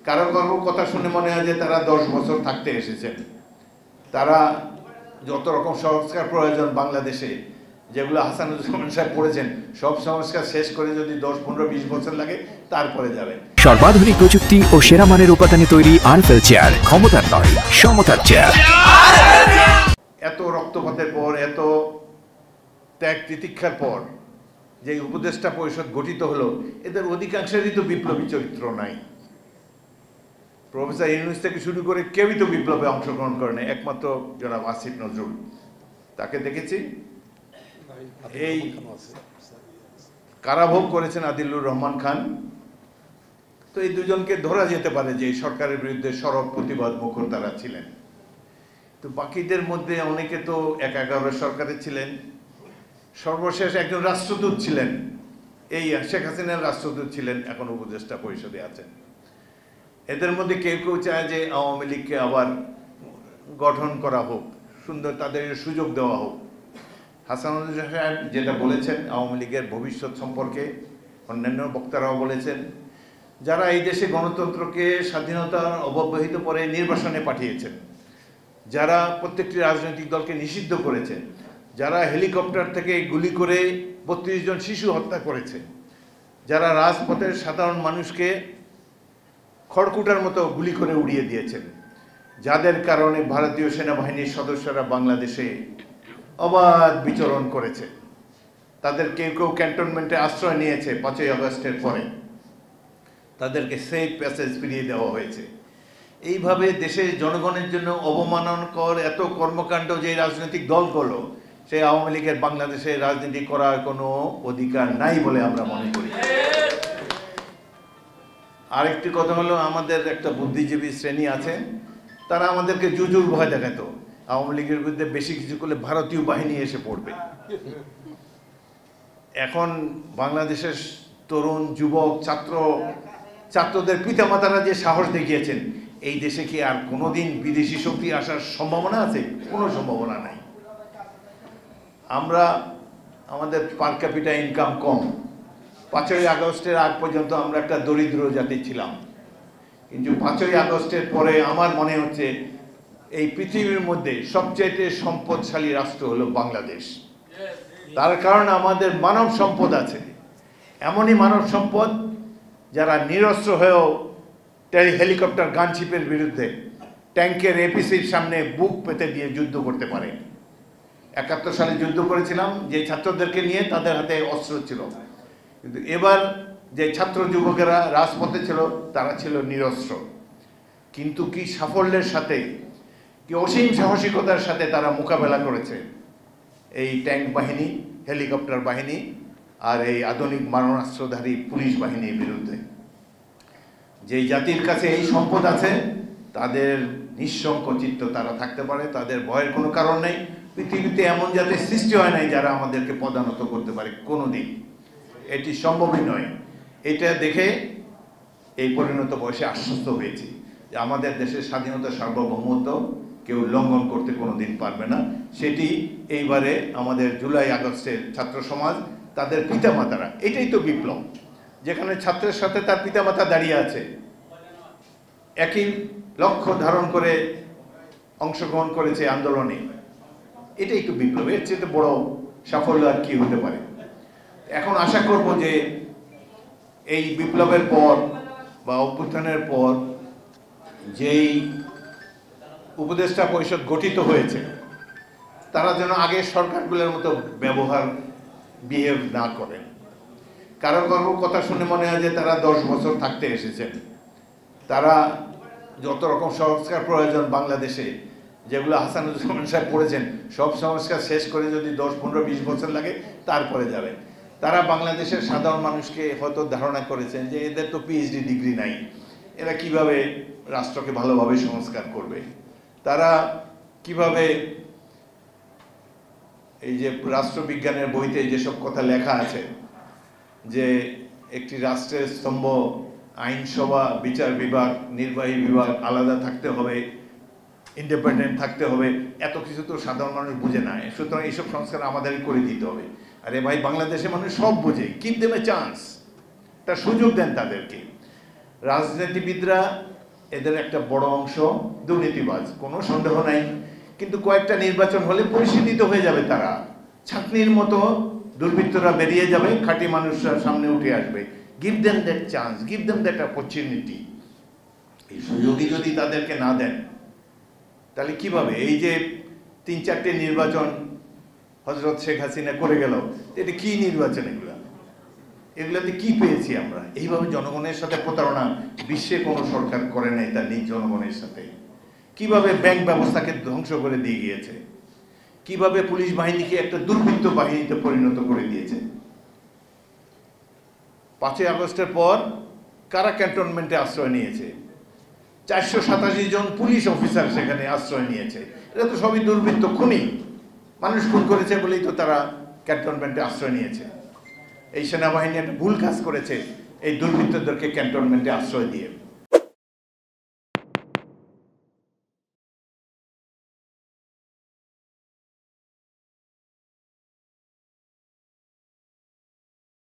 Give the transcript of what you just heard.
কারো কারো কথা শুনে মনে হয় যে তারা 10 বছর থাকতে এসেছেন। তারা যত রকম সংস্কার প্রয়োজন বাংলাদেশে, যেগুলো হাসানুজ্জামান সাহেব করেছেন, সব সংস্কার শেষ করে যদি 10, 15, 20 বছর লাগে তারপরে যাবে। সর্বাধুনিক প্রযুক্তি ও সেরা মানের উপাদানে তৈরি আরএফএল চেয়ার, ক্ষমতার নয় সমতার চেয়ার। এত রক্তপাতের পর, এত ত্যাগ তিতিক্ষার পর যে উপদেষ্টা পরিষদ গঠিত হলো, এদের অধিকাংশেরই তো বিপ্লবী চরিত্র নাই। প্রফেসর ইউনূস থেকে শুরু করে কেউই তো বিপ্লবে অংশগ্রহণ করে নাই, একমাত্র জনাব আসিফ নজরুল, তাকে দেখেছি। এই কারাভোগ করেছেন আদিলুর রহমান খান। তো এই দুজনকে ধরা যেতে পারে যে এই সরকারের বিরুদ্ধে সরব প্রতিবাদ মুখর তারা ছিলেন। তো বাকিদের মধ্যে অনেকে তো 11 সরকারে ছিলেন, সর্বশেষ একজন রাষ্ট্রদূত ছিলেন, এই শেখ হাসিনার রাষ্ট্রদূত ছিলেন, এখন উপদেষ্টা পরিষদে আছেন। এদের মধ্যে কেউ কেউ চায় যে আওয়ামী লীগকে আবার গঠন করা হোক, সুন্দর তাদের সুযোগ দেওয়া হোক। হাসানুজ্জামান সাহেব যেটা বলেছেন আওয়ামী লীগের ভবিষ্যৎ সম্পর্কে, অন্যান্য বক্তারাও বলেছেন, যারা এই দেশে গণতন্ত্রকে স্বাধীনতার অব্যবহিত পরে নির্বাসনে পাঠিয়েছেন, যারা প্রত্যেকটি রাজনৈতিক দলকে নিষিদ্ধ করেছেন, যারা হেলিকপ্টার থেকে গুলি করে 32 জন শিশু হত্যা করেছে, যারা রাজপথের সাধারণ মানুষকে খড়কুটার মতো গুলি করে উড়িয়ে দিয়েছেন, যাদের কারণে ভারতীয় সেনাবাহিনীর সদস্যরা বাংলাদেশে অবাধ বিচরণ করেছে, তাদের কেউ কেউ ক্যান্টনমেন্টে আশ্রয় নিয়েছে 5ই আগস্টের পরে, তাদেরকে সেফ প্যাসেজ ফিরিয়ে দেওয়া হয়েছে। এইভাবে দেশের জনগণের জন্য অবমাননাকর এত কর্মকাণ্ড যে রাজনৈতিক দলগুলো, সেই আওয়ামী লীগের বাংলাদেশে রাজনীতি করার কোনো অধিকার নাই বলে আমরা মনে করি। আরেকটি কথা হলো, আমাদের একটা বুদ্ধিজীবী শ্রেণী আছে, তারা আমাদেরকে জুজুর ভয় দেখাতো, আওয়ামী লীগের বিরুদ্ধে বেশি কিছু করলে ভারতীয় বাহিনী এসে পড়বে। এখন বাংলাদেশের তরুণ যুবক ছাত্রদের পিতামাতারা যে সাহস দেখিয়েছেন, এই দেশে কি আর কোনোদিন বিদেশি শক্তি আসার সম্ভাবনা আছে? কোনো সম্ভাবনা নাই। আমাদের পার ক্যাপিটা ইনকাম কম, 5ই আগস্টের আগ পর্যন্ত আমরা একটা দরিদ্র জাতি ছিলাম, কিন্তু 5ই আগস্টের পরে আমার মনে হচ্ছে এই পৃথিবীর মধ্যে সবচেয়ে সম্পদশালী রাষ্ট্র হলো বাংলাদেশ। তার কারণ আমাদের মানব সম্পদ আছে, এমনই মানব সম্পদ যারা নিরস্ত্র হয়েও হেলিকপ্টার গানশিপের বিরুদ্ধে ট্যাঙ্কের এপিসির সামনে বুক পেতে দিয়ে যুদ্ধ করতে পারে। 71 সালে যুদ্ধ করেছিলাম যে ছাত্রদেরকে নিয়ে, তাদের হাতে অস্ত্র ছিল, কিন্তু এবার যে ছাত্র যুবকেরা রাজপথে ছিল তারা ছিল নিরস্ত্র, কিন্তু কি সাফল্যের সাথে, কি অসীম সাহসিকতার সাথে তারা মোকাবেলা করেছে এই ট্যাঙ্ক বাহিনী, হেলিকপ্টার বাহিনী আর এই আধুনিক মারণাস্ত্রধারী পুলিশ বাহিনীর বিরুদ্ধে। যেই জাতির কাছে এই সম্পদ আছে তাদের নিঃশঙ্ক চিত্ত তারা থাকতে পারে, তাদের ভয়ের কোনো কারণ নেই। পৃথিবীতে এমন জাতির সৃষ্টি হয় নাই যারা আমাদেরকে পদানত করতে পারে, কোনোদিন এটি সম্ভবই নয়। এটা দেখে এই পরিণত বয়সে আশ্বস্ত হয়েছি যে আমাদের দেশের স্বাধীনতা সার্বভৌমত্ব কেউ লঙ্ঘন করতে কোনোদিন পারবে না। সেটি এইবারে আমাদের জুলাই আগস্টের ছাত্র সমাজ, তাদের পিতামাতারা, এটাই তো বিপ্লব, যেখানে ছাত্রের সাথে তার পিতামাতা দাঁড়িয়ে আছে, একই লক্ষ্য ধারণ করে অংশগ্রহণ করেছে আন্দোলনে, এটাই তো বিপ্লব। এর চেয়ে বড় সাফল্য আর কি হতে পারে? এখন আশা করব যে এই বিপ্লবের পর বা অভ্যুত্থানের পর যেই উপদেষ্টা পরিষদ গঠিত হয়েছে, তারা যেন আগের সরকারগুলোর মতো বিহেভ না করেন। কারো কারো কথা শুনে মনে হয় যে তারা 10 বছর থাকতে এসেছেন। তারা যত রকম সংস্কার প্রয়োজন বাংলাদেশে, যেগুলো হাসানুজ্জামান সাহেব করেছেন, সব সংস্কার শেষ করে যদি 10, 15, 20 বছর লাগে তারপরে যাবে। তারা বাংলাদেশের সাধারণ মানুষকে হয়তো ধারণা করেছেন যে এদের তো পিএইচডি ডিগ্রি নাই, এরা কিভাবে রাষ্ট্রকে ভালোভাবে সংস্কার করবে, তারা কিভাবে এই যে রাষ্ট্রবিজ্ঞানের বইতে যেসব কথা লেখা আছে যে একটি রাষ্ট্রের স্তম্ভ আইনসভা, বিচার বিভাগ, নির্বাহী বিভাগ আলাদা থাকতে হবে, ইন্ডিপেন্ডেন্ট থাকতে হবে, এত কিছু তো সাধারণ মানুষ বুঝে না। সুতরাং এইসব সংস্কার আমাদেরই করে দিতে হবে। আরে ভাই, বাংলাদেশের মানুষ সব বোঝে, কিপ দেম এ চান্স, একটা সুযোগ দেন তাদেরকে। রাজনীতিবিদরা এদের একটা বড় অংশ দুর্নীতিবাজ, কোনো সন্দেহ নাই। কিন্তু কয়েকটা নির্বাচন হলে পরিশীলিত হয়ে যাবে, তারা ছাঁকনির মতো দুর্বৃত্তরা বেরিয়ে যাবে, খাঁটি মানুষরা সামনে উঠে আসবে। Give them that chance, give them that opportunity. এই সুযোগই যদি তাদেরকে না দেন, তাহলে কিভাবে? এই যে 3-4টে নির্বাচন হযরত শেখ হাসিনা করে গেল, এটা কি নির্বাচন? এগুলাতে কি পেয়েছি আমরা? এইভাবে জনগণের সাথে প্রতারণা বিশ্বে কোনো সরকার করে নাই তার নিজ জনগণের সাথে। কিভাবে ব্যাংক ব্যবস্থাকে ধ্বংস করে দিয়ে গিয়েছে, কিভাবে পুলিশ বাহিনীকে একটা দুর্বৃত্ত বাহিনীতে পরিণত করে দিয়েছে। 5ই আগস্টের পর কারা ক্যান্টনমেন্টে আশ্রয় নিয়েছে? 487 জন পুলিশ অফিসার সেখানে আশ্রয় নিয়েছে। এটা তো সবই দুর্বৃত্ত, খুনি, মানুষ খুন করেছে বলেই তো তারা ক্যান্টনমেন্টে আশ্রয় নিয়েছে। এই সেনাবাহিনী একটা ভুল কাজ করেছে এই দুর্বৃত্তদেরকে ক্যান্টনমেন্টে আশ্রয় দিয়ে।